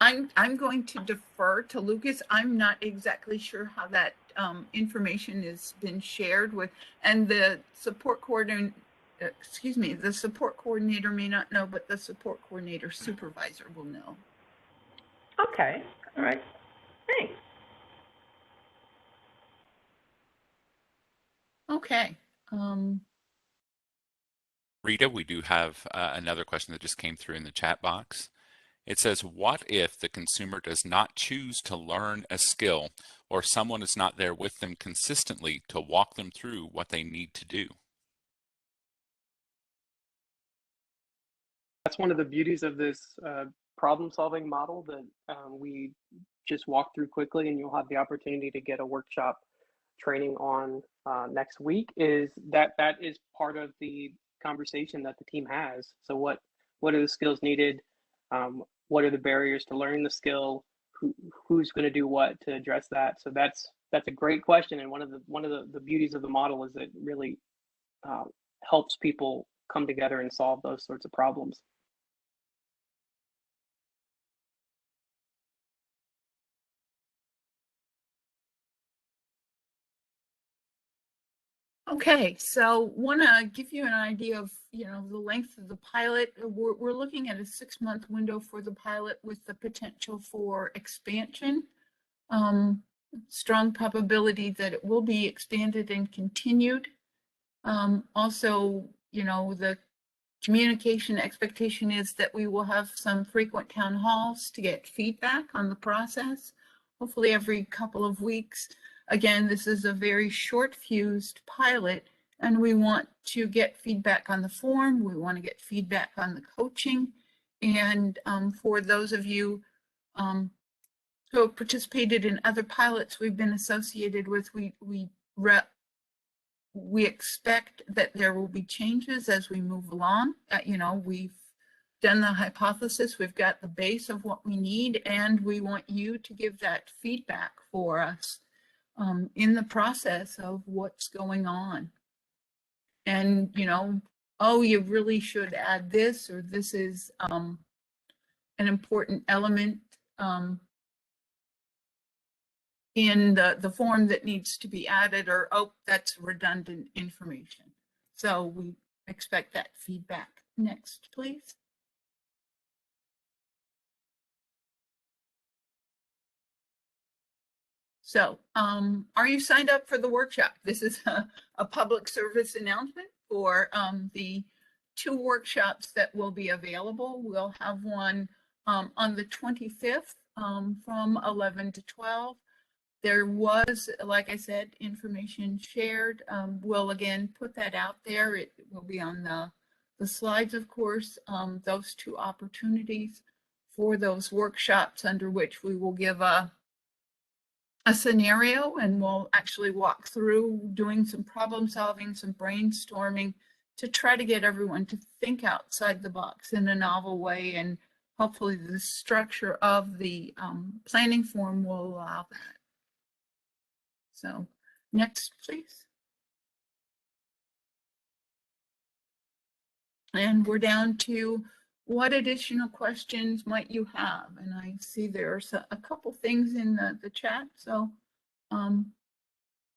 A: I'm going to defer to Lucas. I'm not exactly sure how that information has been shared with, and the support coordinator, the support coordinator may not know, but the support coordinator supervisor will know.
D: Okay, all right, thanks.
A: Okay.
E: Rita, we do have another question that just came through in the chat box. It says, what if the consumer does not choose to learn a skill, or someone is not there with them consistently to walk them through what they need to do?
B: That's one of the beauties of this problem-solving model that we just walked through quickly, and you'll have the opportunity to get a workshop training on next week, is that is part of the conversation that the team has. So what are the skills needed? What are the barriers to learning the skill? Who's going to do what to address that? So that's a great question, and one of the beauties of the model is it really helps people come together and solve those sorts of problems.
A: Okay, so want to give you an idea of, the length of the pilot. We're looking at a 6-month window for the pilot with the potential for expansion. Strong probability that it will be expanded and continued. Also, the communication expectation is that we will have some frequent town halls to get feedback on the process, hopefully every couple of weeks. Again, this is a very short fused pilot, and we want to get feedback on the form. We want to get feedback on the coaching. And for those of you who have participated in other pilots we've been associated with, we expect that there will be changes as we move along. We've done the hypothesis, we've got the base of what we need, and we want you to give that feedback for us in the process of what's going on. And, oh, you really should add this, or this is an important element in the form that needs to be added, or, oh, that's redundant information. So we expect that feedback. Next, please. So are you signed up for the workshop? This is a public service announcement for the 2 workshops that will be available. We'll have one on the 25th from 11 to 12. There was, like I said, information shared. We'll again put that out there. It will be on the slides, of course, those 2 opportunities for those workshops, under which we will give a scenario, and we'll actually walk through doing some problem solving, some brainstorming to try to get everyone to think outside the box in a novel way. And hopefully the structure of the planning form will allow that. So next, please. And we're down to what additional questions might you have? And I see there's a couple things in the chat. So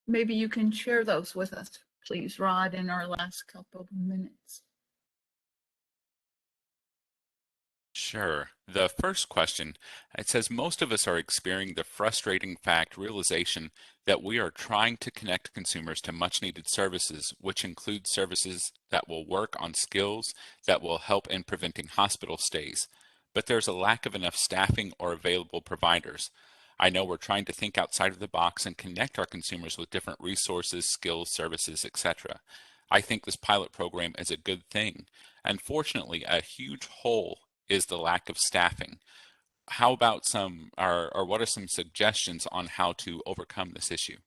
A: maybe you can share those with us, please, Rod, in our last couple of minutes.
E: Sure. The first question, it says, most of us are experiencing the frustrating realization that we are trying to connect consumers to much needed services, which include services that will work on skills that will help in preventing hospital stays. But there's a lack of enough staffing or available providers. I know we're trying to think outside of the box and connect our consumers with different resources, skills, services, etc. I think this pilot program is a good thing. Unfortunately, a huge hole is the lack of staffing. How about or what are some suggestions on how to overcome this issue?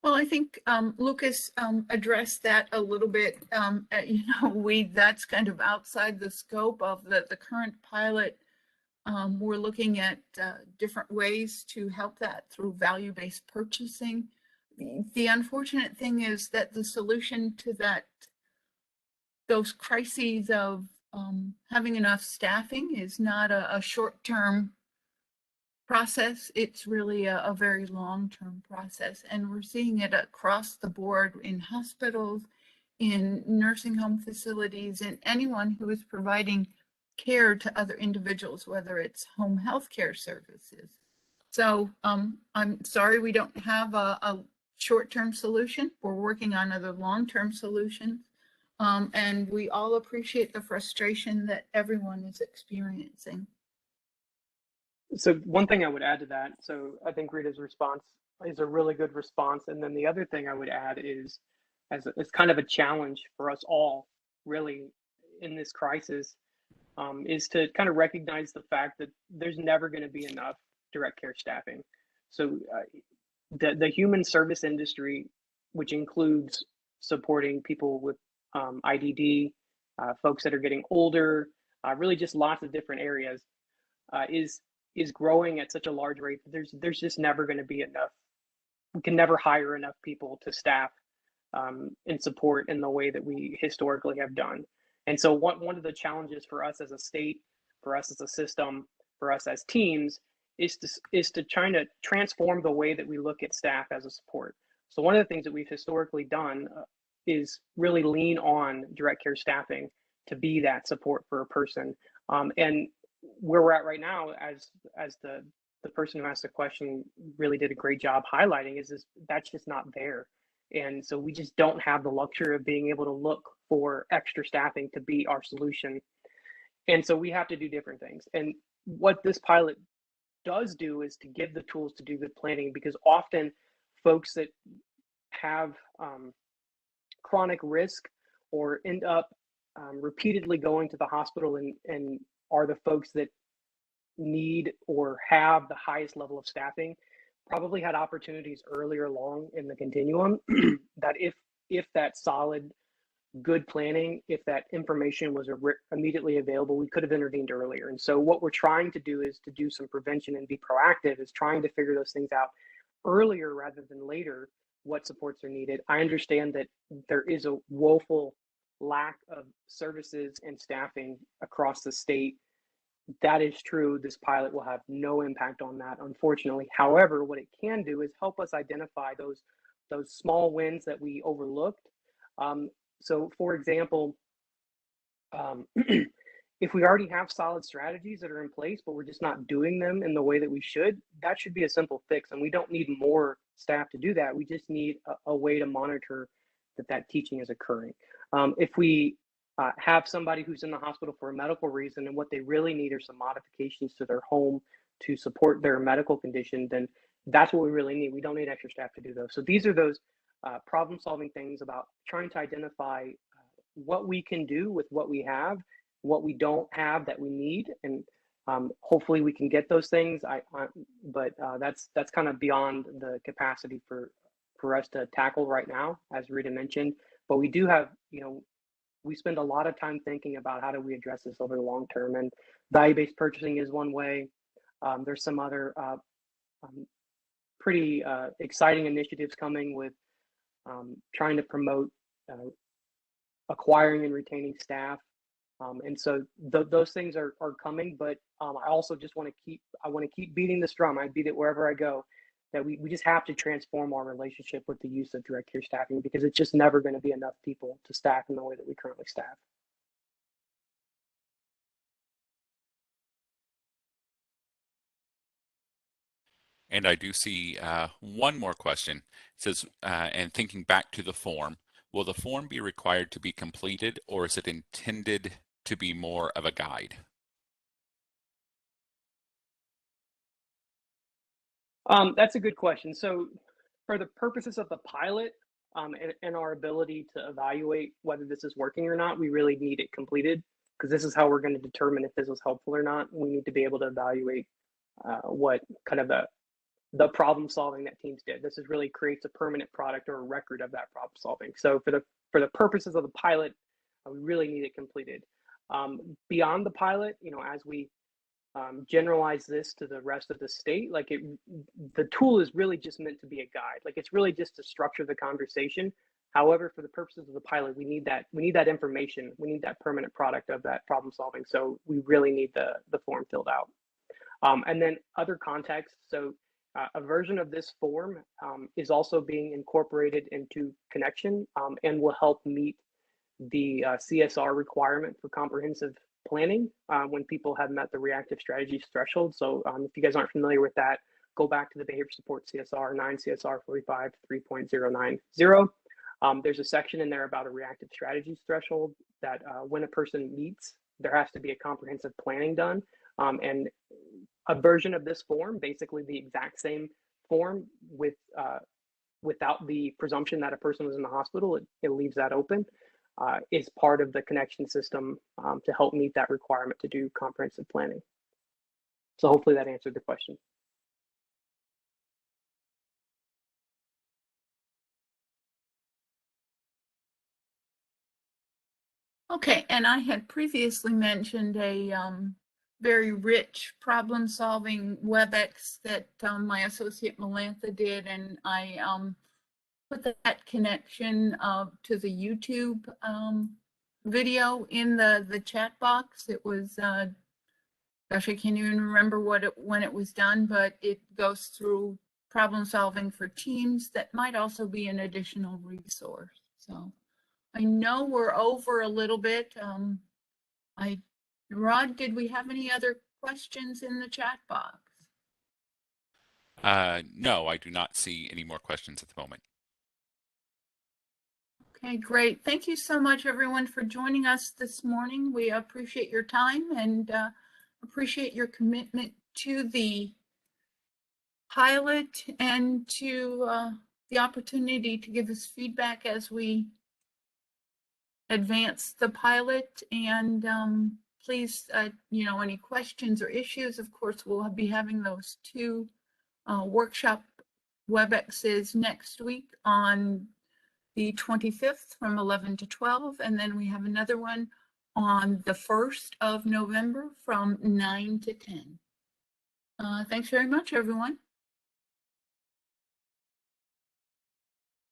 A: Well, I think Lucas addressed that a little bit. That's kind of outside the scope of the current pilot. We're looking at different ways to help that through value-based purchasing. The unfortunate thing is that the solution to those crises of having enough staffing is not a short-term process. It's really a very long-term process, and we're seeing it across the board in hospitals, in nursing home facilities, and anyone who is providing care to other individuals, whether it's home health care services. So I'm sorry we don't have a short-term solution. We're working on other long-term solutions, and we all appreciate the frustration that everyone is experiencing.
B: So one thing I would add to that, so I think Rita's response is a really good response. And then the other thing I would add is, as kind of a challenge for us all, really, in this crisis, is to kind of recognize the fact that there's never going to be enough direct care staffing. So the human service industry, which includes supporting people with IDD, folks that are getting older, really just lots of different areas, is growing at such a large rate that there's just never going to be enough. We can never hire enough people to staff and support in the way that we historically have done. And so one of the challenges for us as a state, for us as a system, for us as teams, is to trying to transform the way that we look at staff as a support. So one of the things that we've historically done is really lean on direct care staffing to be that support for a person. And where we're at right now, as the person who asked the question really did a great job highlighting, is that's just not there. And so we just don't have the luxury of being able to look for extra staffing to be our solution. And so we have to do different things. And what this pilot does do is to give the tools to do good planning, because often folks that have chronic risk or end up repeatedly going to the hospital and are the folks that need or have the highest level of staffing probably had opportunities earlier along in the continuum that if that solid good planning, if that information was immediately available, we could have intervened earlier. And so what we're trying to do is to do some prevention and be proactive, is trying to figure those things out earlier rather than later, what supports are needed. I understand that there is a woeful lack of services and staffing across the state. That is true. This pilot will have no impact on that, unfortunately. However, what it can do is help us identify those small wins that we overlooked. So, for example, if we already have solid strategies that are in place, but we're just not doing them in the way that we should, that should be a simple fix. And we don't need more staff to do that. We just need a way to monitor that teaching is occurring. If we have somebody who's in the hospital for a medical reason and what they really need are some modifications to their home to support their medical condition, then that's what we really need. We don't need extra staff to do those. So these are those problem-solving things about trying to identify what we can do with what we have, what we don't have that we need, and hopefully we can get those things. But that's kind of beyond the capacity for us to tackle right now, as Rita mentioned. But we do have, we spend a lot of time thinking about how do we address this over the long term, and value-based purchasing is one way. There's some other pretty exciting initiatives coming with trying to promote acquiring and retaining staff. And so those things are coming, but I also just want to keep beating this drum. I beat it wherever I go, that we just have to transform our relationship with the use of direct care staffing, because it's just never going to be enough people to staff in the way that we currently staff.
E: And I do see one more question. It says, and thinking back to the form, will the form be required to be completed, or is it intended to be more of a guide?
B: That's a good question. So for the purposes of the pilot and our ability to evaluate whether this is working or not, we really need it completed, because this is how we're going to determine if this was helpful or not. We need to be able to evaluate what kind of the problem solving that teams did. This is really creates a permanent product or a record of that problem solving. So for the purposes of the pilot, we really need it completed. Beyond the pilot, as we generalize this to the rest of the state, the tool is really just meant to be a guide. It's really just to structure the conversation. However, for the purposes of the pilot, we need that information. We need that permanent product of that problem solving. So we really need the form filled out. And then other contexts. So a version of this form is also being incorporated into Connection and will help meet the CSR requirement for comprehensive planning when people have met the reactive strategies threshold. So if you guys aren't familiar with that, go back to the behavior support CSR 9 CSR 45 3.090. There's a section in there about a reactive strategies threshold that when a person meets, there has to be a comprehensive planning done. And a version of this form, basically the exact same form without the presumption that a person was in the hospital, it leaves that open, is part of the Connection system to help meet that requirement to do comprehensive planning. So hopefully that answered the question.
A: Okay, and I had previously mentioned a very rich problem-solving WebEx that my associate Melantha did, and I put that connection to the YouTube video in the chat box. It was gosh, I can't even remember when it was done, but it goes through problem solving for teams that might also be an additional resource. So I know we're over a little bit. Rod, did we have any other questions in the chat box?
E: No, I do not see any more questions at the moment.
A: Okay, great. Thank you so much, everyone, for joining us this morning. We appreciate your time and appreciate your commitment to the pilot and to the opportunity to give us feedback as we advance the pilot. And please, any questions or issues, of course, we'll be having those two workshop WebExes next week on the 25th from 11 to 12. And then we have another one on the 1st of November from 9 to 10. Thanks very much, everyone.